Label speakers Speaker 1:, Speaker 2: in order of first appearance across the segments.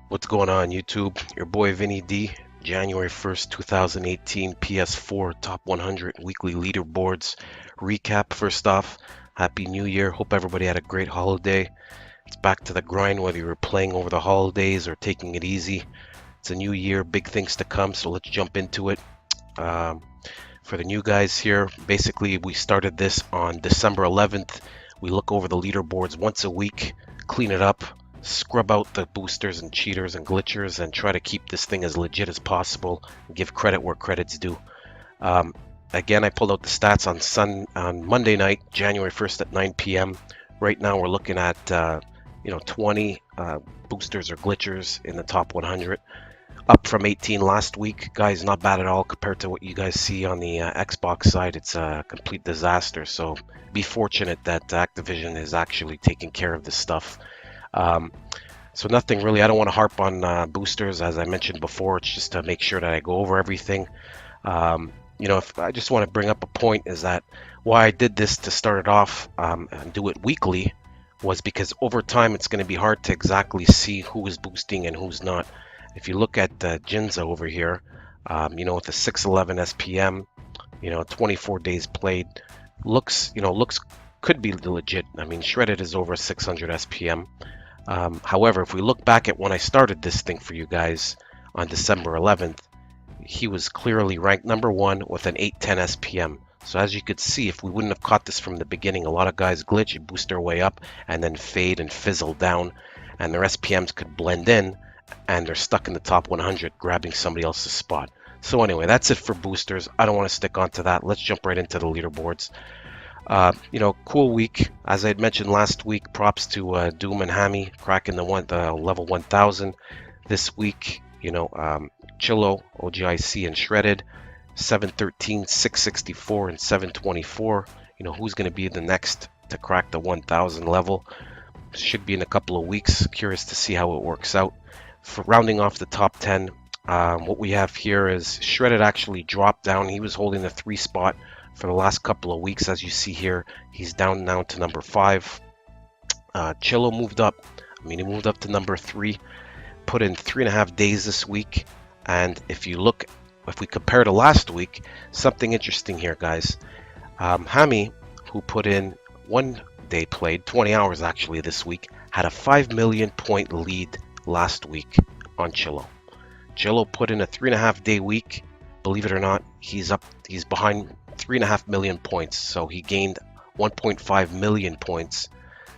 Speaker 1: What's going on YouTube? Your boy Vinny D, January 1st, 2018 PS4 Top 100 Weekly Leaderboards recap. First off, Happy New Year. Hope everybody had a great holiday. It's back to the grind whether you were playing over the holidays or taking it easy. It's a new year, big things to come, so let's jump into it. For the new guys here, basically we started this on December 11th. We look over the leaderboards once a week, clean it up, scrub out the boosters and cheaters and glitchers, and try to keep this thing as legit as possible and give credit where credit's due. Again, I pulled out the stats on Monday night, January 1st at 9 p.m. Right now we're looking at 20 boosters or glitchers in the top 100, up from 18 last week. Guys, not bad at all compared to what you guys see on the Xbox side. It's a complete disaster, so be fortunate that Activision is actually taking care of this stuff. So nothing really, I don't want to harp on boosters. As I mentioned before, it's just to make sure that I go over everything. If I just want to bring up a point is that why I did this to start it off and do it weekly was because over time it's going to be hard to exactly see who is boosting and who's not. If you look at Jinza over here, with the 611 SPM, 24 days played, looks could be legit. I mean, Shredded is over 600 SPM. However, if we look back at when I started this thing for you guys on December 11th, he was clearly ranked number 1 with an 810 SPM. So as you could see, if we wouldn't have caught this from the beginning, a lot of guys glitch, boost their way up, and then fade and fizzle down, and their SPMs could blend in, and they're stuck in the top 100 grabbing somebody else's spot. So anyway, that's it for boosters. I don't want to stick on to that. Let's jump right into the leaderboards. Cool week. As I had mentioned last week, props to Doom and Hami cracking the level 1000. This week, Chillo, ojic, and Shredded, 713, 664, and 724. Who's going to be the next to crack the 1000 level? Should be in a couple of weeks. Curious to see how it works out. For rounding off the top 10, what we have here is Shredded actually dropped down. He was holding the 3 spot for the last couple of weeks. As you see here, he's down now to number 5. Chillo moved up. He moved up to number 3. Put in 3.5 days this week. And if we compare to last week, something interesting here, guys. Hami, who put in 1 day played, 20 hours actually this week, had a 5 million point lead last week on Chillo. Chillo put in a 3.5 day week. Believe it or not, he's behind 3.5 million points, so he gained 1.5 million points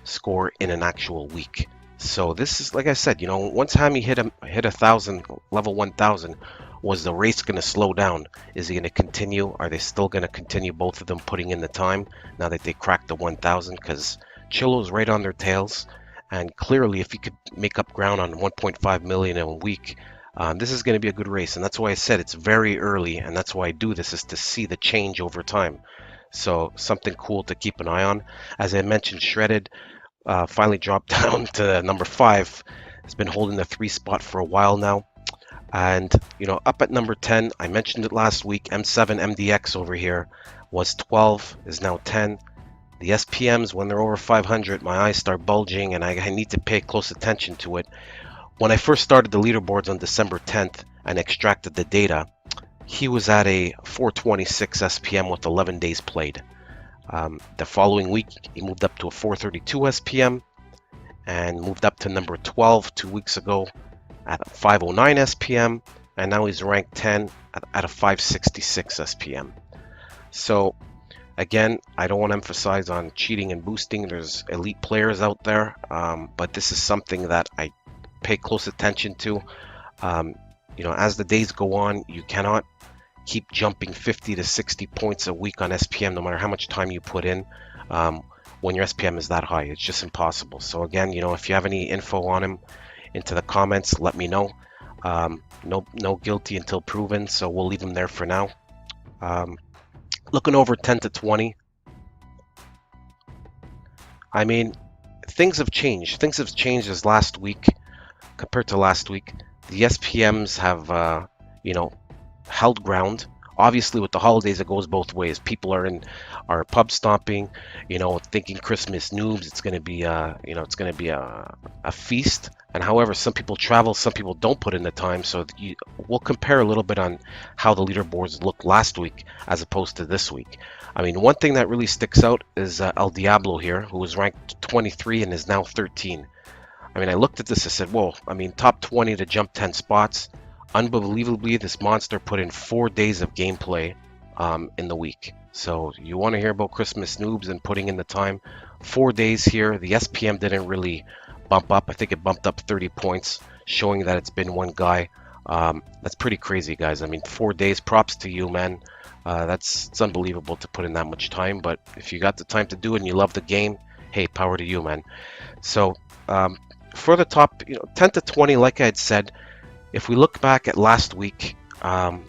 Speaker 1: score in an actual week. So this is, like I said, once Hami hit 1,000, level 1,000, was the race going to slow down? Is he going to continue? Are they still going to continue, both of them putting in the time now that they cracked the 1,000? Because Chillo's right on their tails, and clearly if he could make up ground on 1.5 million in a week, this is going to be a good race. And that's why I said it's very early, and that's why I do this, is to see the change over time. So something cool to keep an eye on. As I mentioned, Shredded finally dropped down to number 5. It's been holding the 3 spot for a while now. And up at number 10, I mentioned it last week, M7 MDX over here was 12, is now 10. The SPMs, when they're over 500, my eyes start bulging and I need to pay close attention to it. When I first started the leaderboards on December 10th and extracted the data, he was at a 426 SPM with 11 days played. The following week, he moved up to a 432 SPM and moved up to number 12 2 weeks ago at a 509 SPM, and now he's ranked 10 at a 566 SPM. So again, I don't want to emphasize on cheating and boosting. There's elite players out there, but this is something that I pay close attention to. As the days go on, you cannot keep jumping 50 to 60 points a week on SPM, no matter how much time you put in, when your SPM is that high. It's just impossible. So again, if you have any info on him, into the comments, let me know. No guilty until proven, so we'll leave him there for now. Looking over 10 to 20, things have changed. Things have changed as last week compared to last week. The SPMs have held ground Obviously, with the holidays, it goes both ways. People are pub stomping, thinking Christmas noobs. It's going to be it's going to be a feast. And however, some people travel, some people don't put in the time. So we'll compare a little bit on how the leaderboards looked last week as opposed to this week. I mean, one thing that really sticks out is El Diablo here, who was ranked 23 and is now 13. I mean, I looked at this, I said, whoa, I mean, top 20 to jump 10 spots. Unbelievably, this monster put in 4 days of gameplay in the week. So you want to hear about Christmas noobs and putting in the time. 4 days here. The SPM didn't really bump up. I think it bumped up 30 points, showing that it's been one guy. That's pretty crazy, guys. I mean, 4 days, props to you, man. It's unbelievable to put in that much time. But if you got the time to do it and you love the game, hey, power to you, man. So for the top 10 to 20, like I had said, if we look back at last week, you're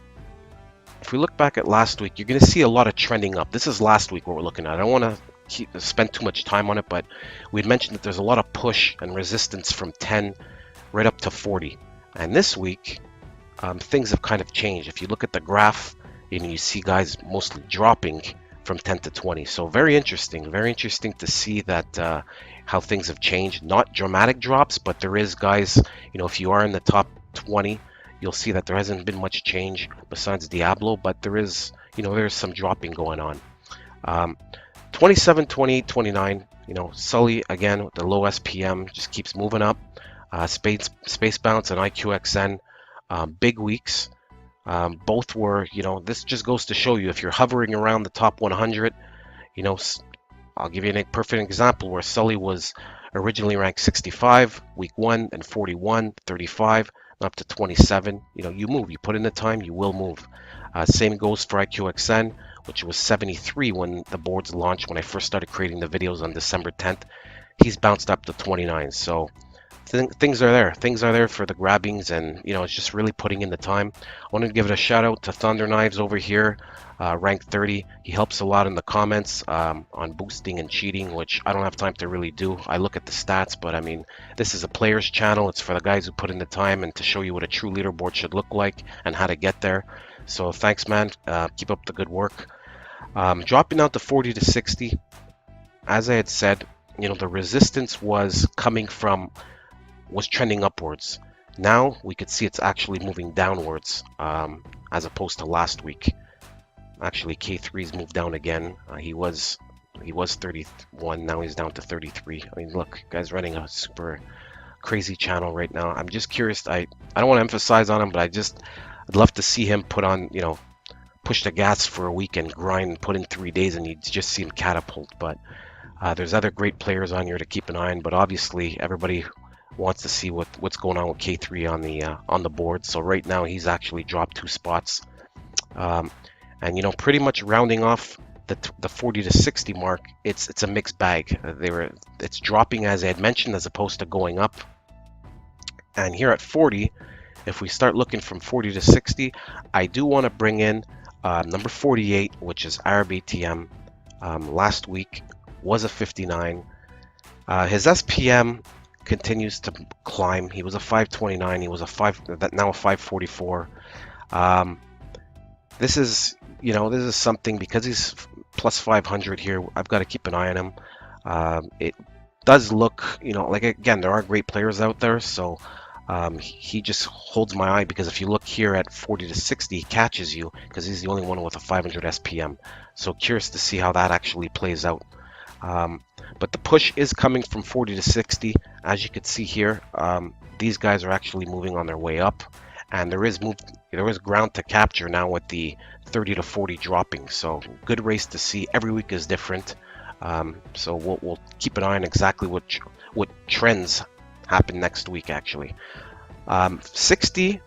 Speaker 1: going to see a lot of trending up. This is last week what we're looking at. I don't want to spend too much time on it, but we'd mentioned that there's a lot of push and resistance from 10 right up to 40. And this week, things have kind of changed. If you look at the graph, you see guys mostly dropping from 10 to 20. So very interesting to see that how things have changed. Not dramatic drops, but there is guys, if you are in the top 20, you'll see that there hasn't been much change besides Diablo, but there is, there's some dropping going on. 27, 28, 29, Sully again with the low SPM just keeps moving up. Space Bounce and IQXN, big weeks. Both were, this just goes to show you if you're hovering around the top 100, I'll give you a perfect example where Sully was originally ranked 65 week 1 and 41, 35, up to 27. You move, you put in the time, you will move. Same goes for IQXN, which was 73 when the boards launched, when I first started creating the videos on December 10th. He's bounced up to 29. So things are there for the grabbings, and it's just really putting in the time. I wanted to give it a shout out to Thunder Knives over here, ranked 30. He helps a lot in the comments on boosting and cheating, which I don't have time to really do. I look at the stats, but I mean, this is a player's channel. It's for the guys who put in the time and to show you what a true leaderboard should look like and how to get there. So thanks, man. Keep up the good work. Dropping out to 40 to 60, as I had said, the resistance was trending upwards. Now we could see it's actually moving downwards, as opposed to last week. Actually, K3's moved down again. He was 31, now he's down to 33. I mean, look, guy's running a super crazy channel right now. I'm just curious. I don't want to emphasize on him, but I'd love to see him put on, push the gas for a week and grind and put in 3 days, and you just see him catapult. But there's other great players on here to keep an eye on, but obviously everybody wants to see what's going on with K3 on the board. So right now he's actually dropped 2 spots, and pretty much rounding off the 40 to 60 mark. It's a mixed bag. It's dropping, as I had mentioned, as opposed to going up. And here at 40, if we start looking from 40 to 60, I do want to bring in number 48, which is Arab ATM. Last week was a 59. His SPM continues to climb. He was a 529. He was now a 544. This is something, because he's plus 500 here. I've got to keep an eye on him. It does look, like, again, there are great players out there, so he just holds my eye, because if you look here at 40 to 60, he catches you because he's the only one with a 500 SPM. So curious to see how that actually plays out. But the push is coming from 40 to 60. As you can see here, these guys are actually moving on their way up, and there is ground to capture now with the 30 to 40 dropping. So good race to see. Every week is different. So we'll keep an eye on exactly what trends happen next week. Actually, 60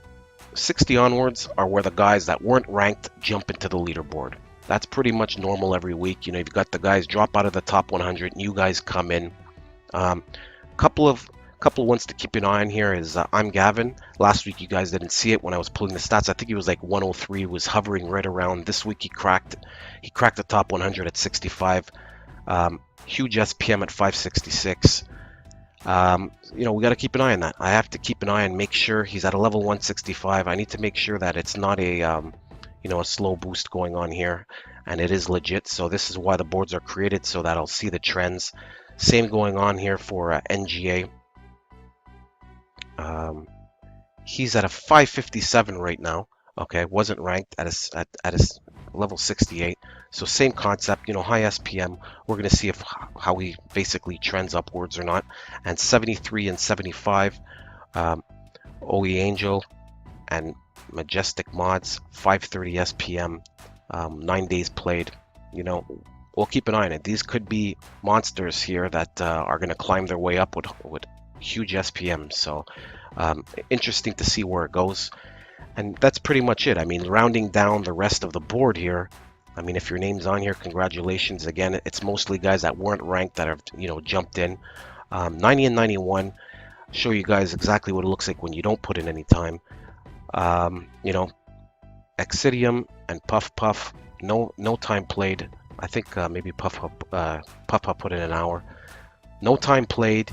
Speaker 1: onwards are where the guys that weren't ranked jump into the leaderboard. That's pretty much normal every week. You've got the guys drop out of the top 100, new guys come in. Couple of ones to keep an eye on here is I'm Gavin. Last week you guys didn't see it when I was pulling the stats. I think he was like 103, was hovering right around. This week he cracked the top 100 at 65. Huge SPM at 566. We got to keep an eye on that. I have to keep an eye and make sure he's at a level 165. I need to make sure that it's not a a slow boost going on here, and it is legit. So this is why the boards are created, so that I'll see the trends. Same going on here for NGA. He's at a 557 right now. Okay, wasn't ranked at a level 68. So same concept, high SPM. We're going to see how he basically trends upwards or not. And 73 and 75, OE Angel and Majestic Mods, 530 SPM, 9 days played. We'll keep an eye on it. These could be monsters here that are going to climb their way up with huge SPM. So interesting to see where it goes. And that's pretty much it. I mean, rounding down the rest of the board here, I mean, if your name's on here, congratulations. Again, it's mostly guys that weren't ranked that have, jumped in. 90 and 91, show you guys exactly what it looks like when you don't put in any time. Exidium and Puff Puff, no time played. I think maybe Puff Puff put in an hour. No time played,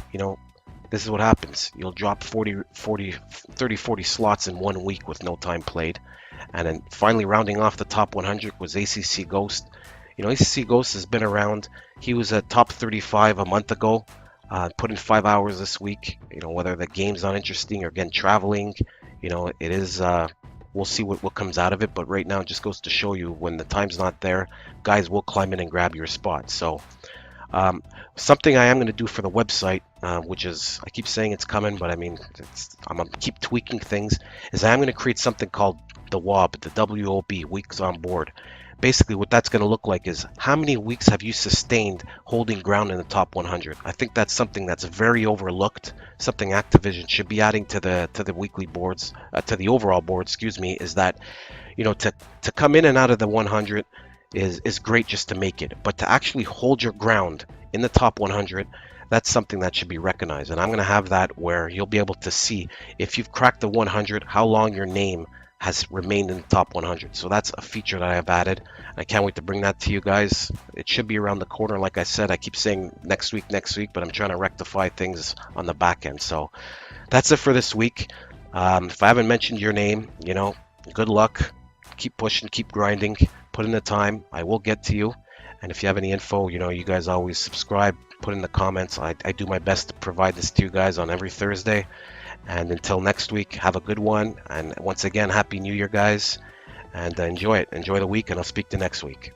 Speaker 1: this is what happens. You'll drop 30, 40 slots in 1 week with no time played. And then finally rounding off the top 100 was ACC Ghost. ACC Ghost has been around. He was at top 35 a month ago. Put in 5 hours this week. Whether the game's not interesting or again traveling, it is. We'll see what comes out of it. But right now, it just goes to show you when the time's not there, guys will climb in and grab your spot. So something I am going to do for the website, which is, I keep saying it's coming, but I mean, I'm going to keep tweaking things, is I am going to create something called the WOB, the WOB, weeks on board. Basically, what that's going to look like is how many weeks have you sustained holding ground in the top 100. I think that's something that's very overlooked, something Activision should be adding to the weekly boards, to the overall board, is that, to come in and out of the 100 is great just to make it, but to actually hold your ground in the top 100, that's something that should be recognized. And I'm going to have that where you'll be able to see if you've cracked the 100, how long your name has remained in the top 100. So that's a feature that I have added. I can't wait to bring that to you guys. It should be around the corner. Like I said, I keep saying next week, but I'm trying to rectify things on the back end. So that's it for this week. If I haven't mentioned your name, good luck. Keep pushing, keep grinding, put in the time. I will get to you. And if you have any info, you guys always subscribe, put in the comments. I do my best to provide this to you guys on every Thursday. And until next week, have a good one. And once again, Happy New Year, guys. And enjoy it. Enjoy the week, and I'll speak to you next week.